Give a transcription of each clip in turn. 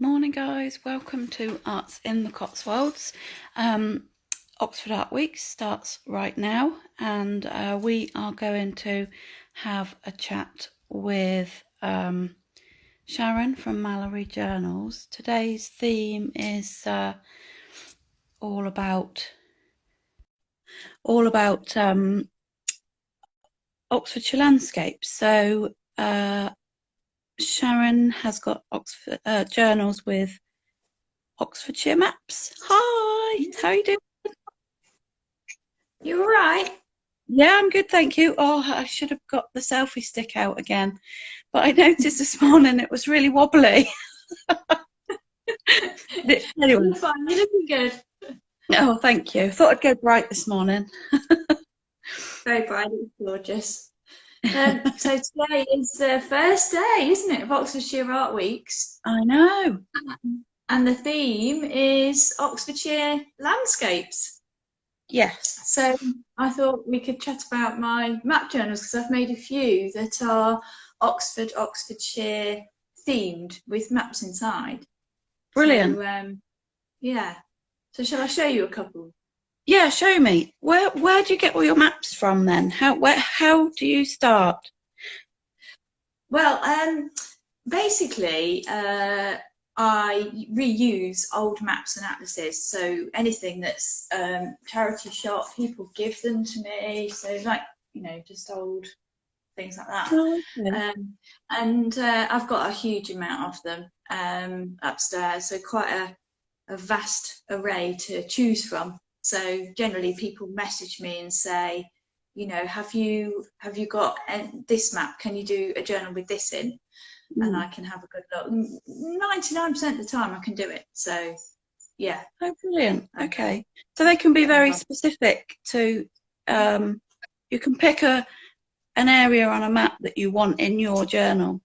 Morning guys, welcome to Arts in the Cotswolds. Oxford Artweeks starts right now, and we are going to have a chat with Sharon from Mallory Journals. Today's theme is all about Oxfordshire landscapes. So Sharon has got Oxford journals with Oxfordshire maps. Hi, how are you doing? You all right? Yeah, I'm good, thank you. Oh, I should have got the selfie stick out again, but I noticed this morning it was really wobbly. Anyway. You're fine. You're looking good. Oh, thank you. Thought I'd go bright this morning. Very bright. It's gorgeous. So today is the first day, isn't it, of Oxfordshire Artweeks? I know. And the theme is Oxfordshire landscapes. Yes. So I thought we could chat about my map journals because I've made a few that are Oxfordshire themed with maps inside. Brilliant. So, yeah. So shall I show you a couple? Yeah, show me. Where do you get all your maps from then? How do you start? Well, basically, I reuse old maps and atlases. So anything that's charity shop, people give them to me. So like, just old things like that. Oh, okay. And I've got a huge amount of them upstairs. So quite a vast array to choose from. So generally people message me and say, have you got this map? Can you do a journal with this in? And I can have a good look. 99% of the time I can do it. So yeah. Oh, brilliant. Okay. So they can be very specific to, you can pick an area on a map that you want in your journal.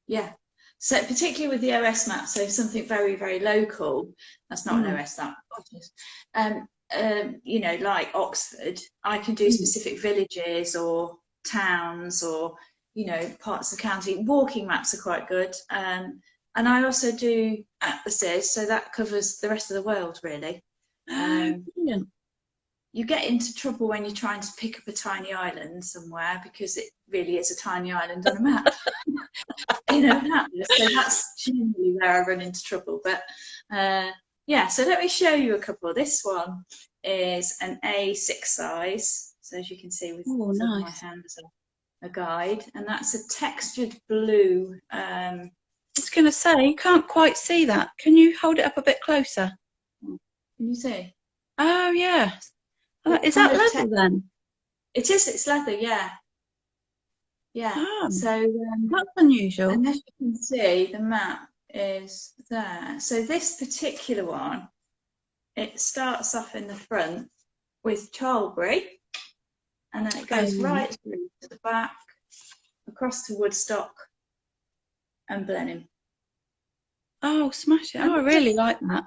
Yeah. So particularly with the OS map, so something very, very local, that's not an OS that obvious. Like Oxford, I can do specific villages or towns or, parts of the county. Walking maps are quite good. And I also do atlases, so that covers the rest of the world, really. Brilliant. You get into trouble when you're trying to pick up a tiny island somewhere because it really is a tiny island on a map. So that's generally where I run into trouble. But yeah, so let me show you a couple. This one is an A6 size, so as you can see with nice. My hand as a guide, and that's a textured blue. I was going to say, you can't quite see that. Can you hold it up a bit closer? Can you see? Oh, yeah. Is that leather then? It is, it's leather, yeah. Yeah, so that's unusual. And as you can see, the map is there. So this particular one, it starts off in the front with Charlbury, and then it goes right through to the back, across to Woodstock and Blenheim. Oh, smash it. Oh, I really like that.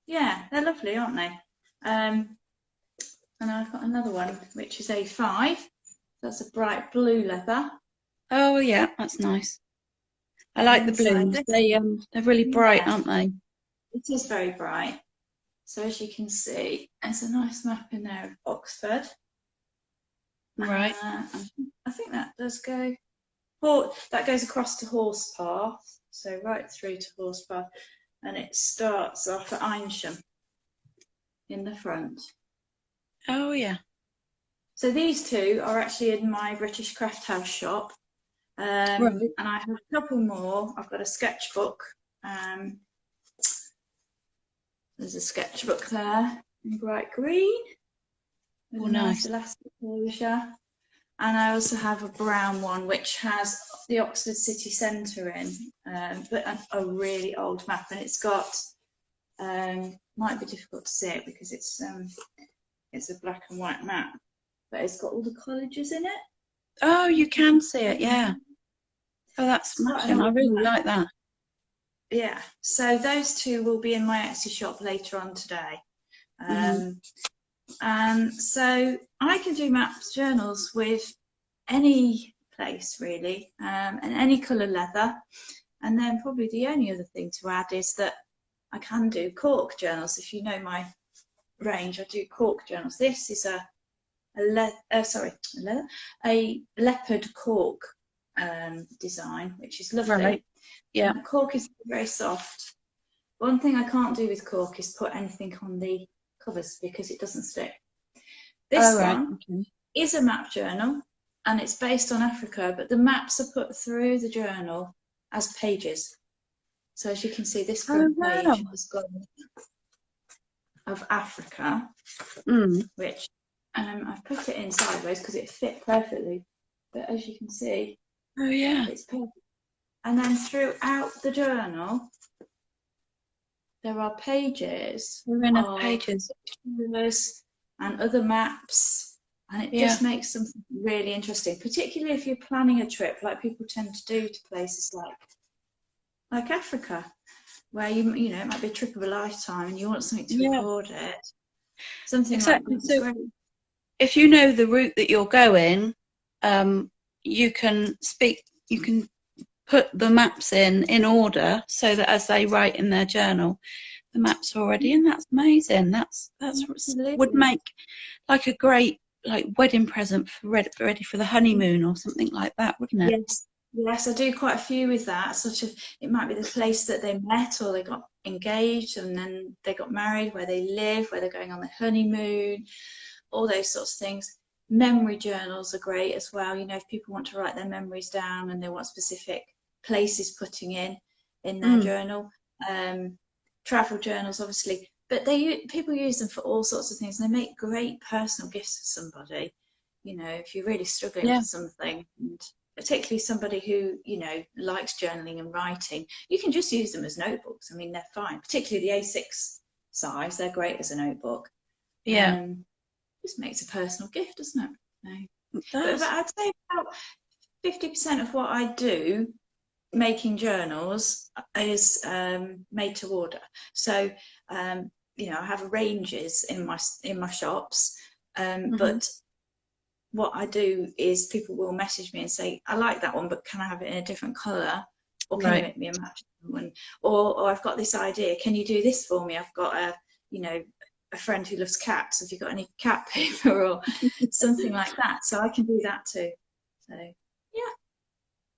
Yeah, they're lovely, aren't they? And I've got another one, which is A5. That's a bright blue leather. Oh, yeah, that's nice. I like the blues. They're really bright, aren't they? It is very bright. So as you can see, there's a nice map in there of Oxford. Right. I think that does go. Well, that goes across to Horsepath, so right through to Horsepath, and it starts off at Eynsham in the front. Oh, yeah. So these two are actually in my British Craft House shop. And I have a couple more. I've got a sketchbook. There's a sketchbook there in bright green. Oh, nice. Elastic closure. And I also have a brown one which has the Oxford city centre in, but a really old map, and it's got might be difficult to see it because it's a black and white map, but it's got all the colleges in it. Oh, you can see it, yeah. Oh, that's smashing. I really like that. Yeah, so those two will be in my Etsy shop later on today. And so I can do maps journals with any place really, and any colour leather. And then probably the only other thing to add is that I can do cork journals. If you know my range, I do cork journals. This is a leopard cork design, which is lovely. Right. Yeah. And cork is very soft. One thing I can't do with cork is put anything on the covers because it doesn't stick. This one is a map journal, and it's based on Africa, but the maps are put through the journal as pages. So as you can see, this front page has got of Africa, which I've put it in sideways because it fit perfectly. But as you can see, it's perfect. And then throughout the journal, there are pages of pictures and other maps, and it just makes something really interesting, particularly if you're planning a trip like people tend to do to places like Africa, where you know it might be a trip of a lifetime and you want something to record it. Something like that. So great. If you know the route that you're going, you can put the maps in order so that as they write in their journal, the maps are already in. That's amazing. That's would make like a great wedding present for ready for the honeymoon or something like that, wouldn't it? Yes, I do quite a few with that. Sort of, it might be the place that they met or they got engaged and then they got married, where they live, where they're going on their honeymoon, all those sorts of things. Memory journals are great as well. You know, if people want to write their memories down and they want specific places putting in their journal. Travel journals, obviously, but people use them for all sorts of things, and they make great personal gifts for somebody. You know, if you're really struggling for something, and particularly somebody who, you know, likes journaling and writing, you can just use them as notebooks. I mean, they're fine, particularly the A6 size. They're great as a notebook. Just makes a personal gift, doesn't it? No. But I'd say about 50% of what I do making journals is made to order. So you know, I have ranges in my shops, but what I do is people will message me and say, I like that one, but can I have it in a different colour, or can you make me a matching one, or I've got this idea, can you do this for me? I've got a friend who loves cats, have you got any cat paper or something like that? So I can do that too. So yeah,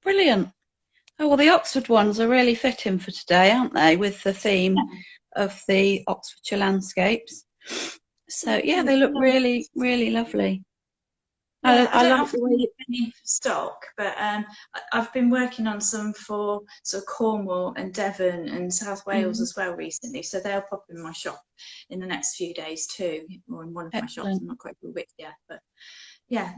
brilliant. Oh, well, the Oxford ones are really fitting for today, aren't they, with the theme of the Oxfordshire landscapes. So yeah, they look really, really lovely. Yeah, I don't often get any stock, but I've been working on some for sort of Cornwall and Devon and South Wales as well recently, so they'll pop in my shop in the next few days too, or in one of my shops. I'm not quite sure which yet, but yeah,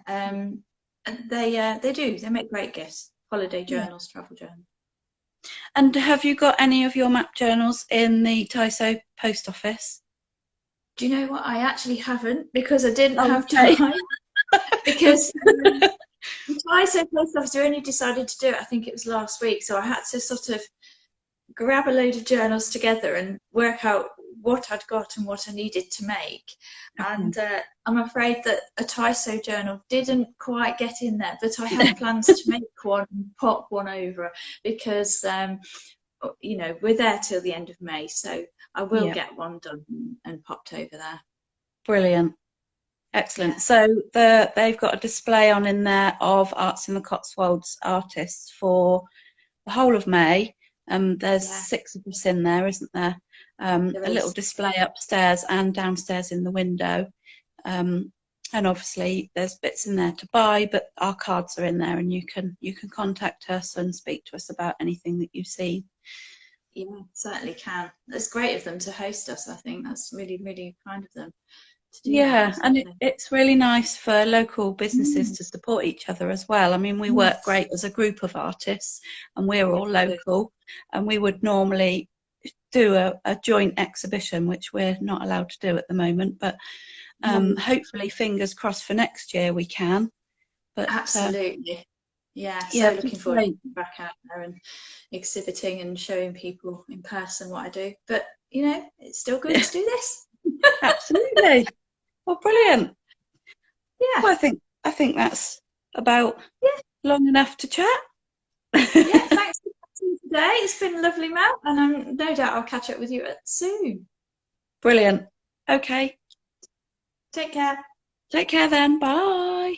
they make great gifts. Holiday journals, travel journals. And have you got any of your map journals in the Tyso post office? Do you know what? I actually haven't, because I didn't have time. Because the Tyso post office only decided to do it, I think it was last week, so I had to sort of grab a load of journals together and work out what I'd got and what I needed to make. And I'm afraid that a Tyso journal didn't quite get in there, but I had plans to make one and pop one over, because you know, we're there till the end of May, so I will get one done and popped over there. Brilliant. Excellent. So they've got a display on in there of Arts in the Cotswolds artists for the whole of May. There's 6 of us in there, isn't there? A little display upstairs and downstairs in the window. And obviously there's bits in there to buy, but our cards are in there, and you can contact us and speak to us about anything that you see. Yeah, certainly can. It's great of them to host us. I think that's really, really kind of them. Yeah, and it's really nice for local businesses to support each other as well. I mean, we work great as a group of artists, and we're all local, and we would normally do a joint exhibition, which we're not allowed to do at the moment, but hopefully, fingers crossed, for next year we can. But absolutely, so looking forward to being back out there and exhibiting and showing people in person what I do. But you know, it's still good to do this. Absolutely. Well, brilliant. Yeah. Well, I think that's about long enough to chat. Yeah, thanks today. It's been lovely, Mel, and no doubt I'll catch up with you soon. Brilliant. Okay. Take care. Take care then. Bye.